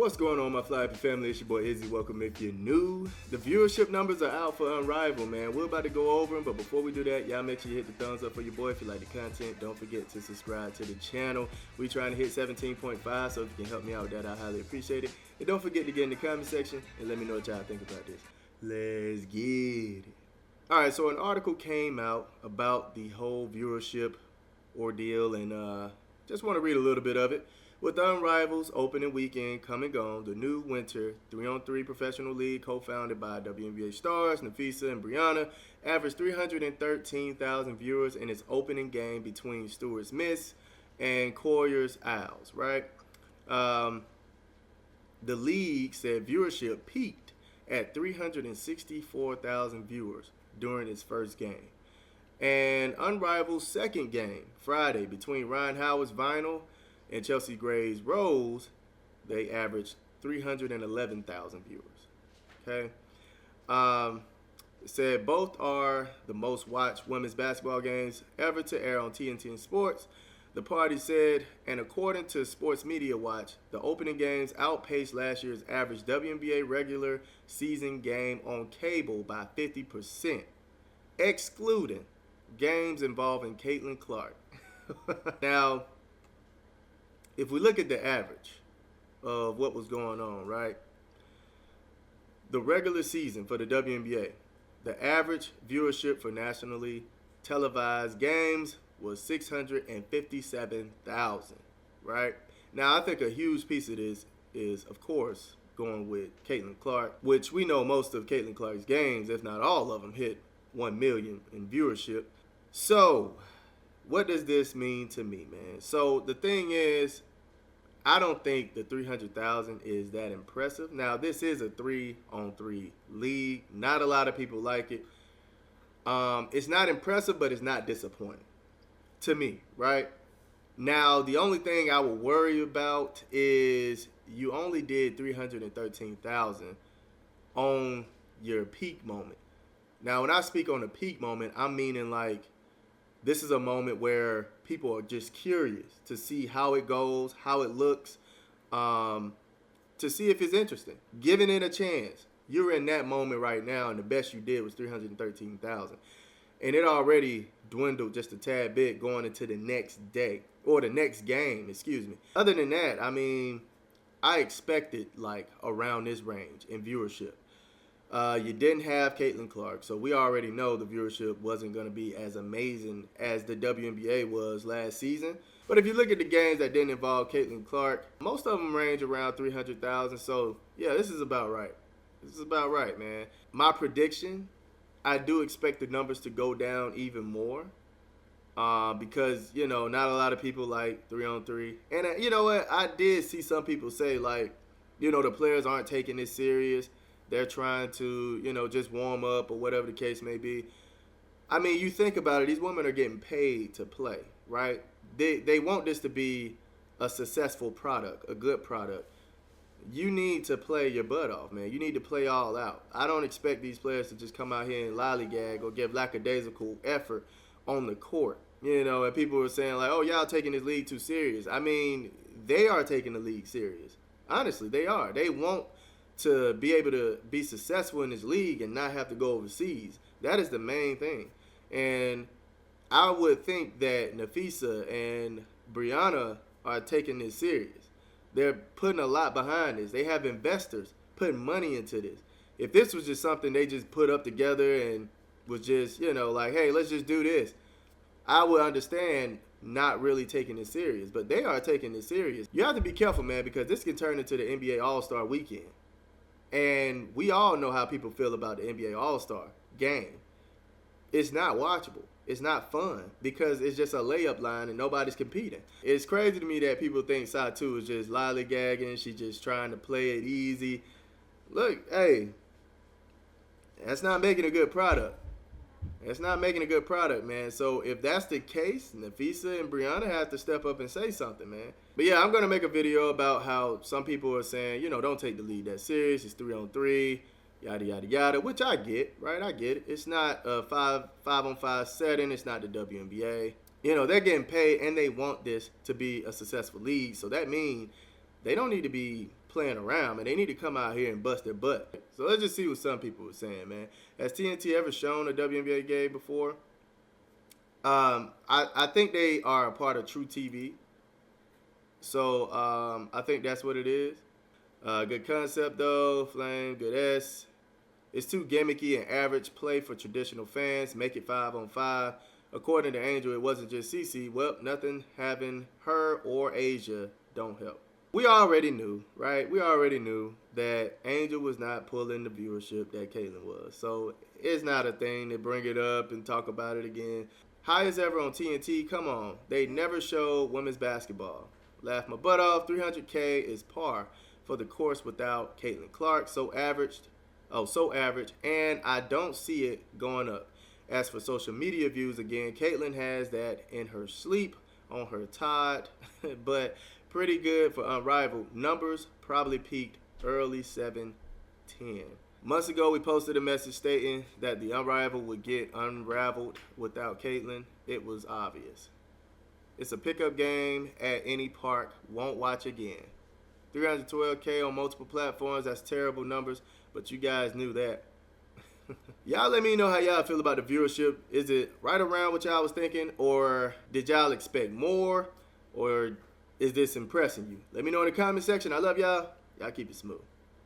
What's going on, my Fly Happy family? It's your boy Izzy. Welcome if you're new. The viewership numbers are out for Unrivaled, man. We're about to go over them, but before we do that, y'all make sure you hit the thumbs up for your boy if you like the content. Don't forget to subscribe to the channel. We trying to hit 17.5, so if you can help me out with that, I highly appreciate it. And don't forget to get in the comment section and let me know what y'all think about this. Let's get it. Alright, so an article came out about the whole viewership ordeal, and just want to read a little bit of it. With the Unrivaled opening weekend come and gone, the new winter 3-on-3 professional league co-founded by WNBA stars Nafisa and Brianna averaged 313,000 viewers in its opening game between Stewart's Miss and Collier's Owls, right? The league said viewership peaked at 364,000 viewers during its first game. And Unrivaled's second game, Friday, between Ryan Howard's Vinyl and Chelsea Gray's Rose, they averaged 311,000 viewers. Okay, it said both are the most watched women's basketball games ever to air on TNT Sports. The party said, and according to Sports Media Watch, the opening games outpaced last year's average WNBA regular season game on cable by 50%, excluding games involving Caitlin Clark. Now, if we look at the average of what was going on, right? The regular season for the WNBA, the average viewership for nationally televised games was 657,000, right? Now, I think a huge piece of this is, of course, going with Caitlin Clark, which we know most of Caitlin Clark's games, if not all of them, hit 1 million in viewership. So, what does this mean to me, man? So the thing is, I don't think the 300,000 is that impressive. Now, this is a 3-on-3 league. Not a lot of people like it. It's not impressive, but it's not disappointing to me, right? Now, the only thing I would worry about is you only did 313,000 on your peak moment. Now, when I speak on a peak moment, I'm meaning like this is a moment where people are just curious to see how it goes, how it looks, to see if it's interesting. Giving it a chance. You're in that moment right now, and the best you did was 313,000. And it already dwindled just a tad bit going into the next day, or the next game, excuse me. Other than that, I mean, I expected like around this range in viewership. You didn't have Caitlin Clark, so we already know the viewership wasn't going to be as amazing as the WNBA was last season. But if you look at the games that didn't involve Caitlin Clark, most of them range around 300,000. So, yeah, this is about right. This is about right, man. My prediction, I do expect the numbers to go down even more because, you know, not a lot of people like 3-on-3. And you know what? I did see some people say, like, you know, the players aren't taking this serious. They're trying to, you know, just warm up or whatever the case may be. I mean, you think about it, these women are getting paid to play, right? They want this to be a successful product, a good product. You need to play your butt off, man. You need to play all out. I don't expect these players to just come out here and lollygag or give lackadaisical effort on the court. You know, and people were saying like, oh, y'all taking this league too serious. I mean, they are taking the league serious. Honestly, they are. They want to be able to be successful in this league and not have to go overseas. That is the main thing. And I would think that Nafisa and Brianna are taking this serious. They're putting a lot behind this. They have investors putting money into this. If this was just something they just put up together and was just, you know, like, hey, let's just do this, I would understand not really taking it serious. But they are taking it serious. You have to be careful, man, because this can turn into the NBA All-Star weekend. And we all know how people feel about the NBA All-Star game. It's not watchable. It's not fun because it's just a layup line and nobody's competing. It's crazy to me that people think Satu is just lollygagging. She's just trying to play it easy. Look, hey, that's not making a good product. It's not making a good product, man. So if that's the case, Nafisa and Brianna have to step up and say something, man. But yeah, I'm going to make a video about how some people are saying, you know, don't take the league that serious. It's 3-on-3, yada, yada, yada, which I get, right? I get it. It's not a 5-on-5 setting. It's not the WNBA. You know, they're getting paid and they want this to be a successful league. So that means they don't need to be playing around, man. They need to come out here and bust their butt. So let's just see what some people were saying, man. Has TNT ever shown a WNBA game before? I think they are a part of True TV. So I think that's what it is. Good concept though, Flame, good S. It's too gimmicky and average play for traditional fans. Make it 5-on-5. According to Angel, it wasn't just CeCe. Well, nothing having her or Asia don't help. We already knew, right? We already knew that Angel was not pulling the viewership that Caitlyn was. So it's not a thing to bring it up and talk about it again. Highest ever on TNT, come on. They never showed women's basketball. Laugh my butt off. 300K is par for the course without Caitlyn Clark. So average, and I don't see it going up. As for social media views, again, Caitlyn has that in her sleep on her Todd, but pretty good for Unrivaled. Numbers probably peaked early 7-10. Months ago, we posted a message stating that the Unrivaled would get unraveled without Caitlyn. It was obvious. It's a pickup game at any park. Won't watch again. 312K on multiple platforms. That's terrible numbers, but you guys knew that. Y'all let me know how y'all feel about the viewership. Is it right around what y'all was thinking, or did y'all expect more, or is this impressing you? Let me know in the comment section. I love y'all. Y'all keep it smooth.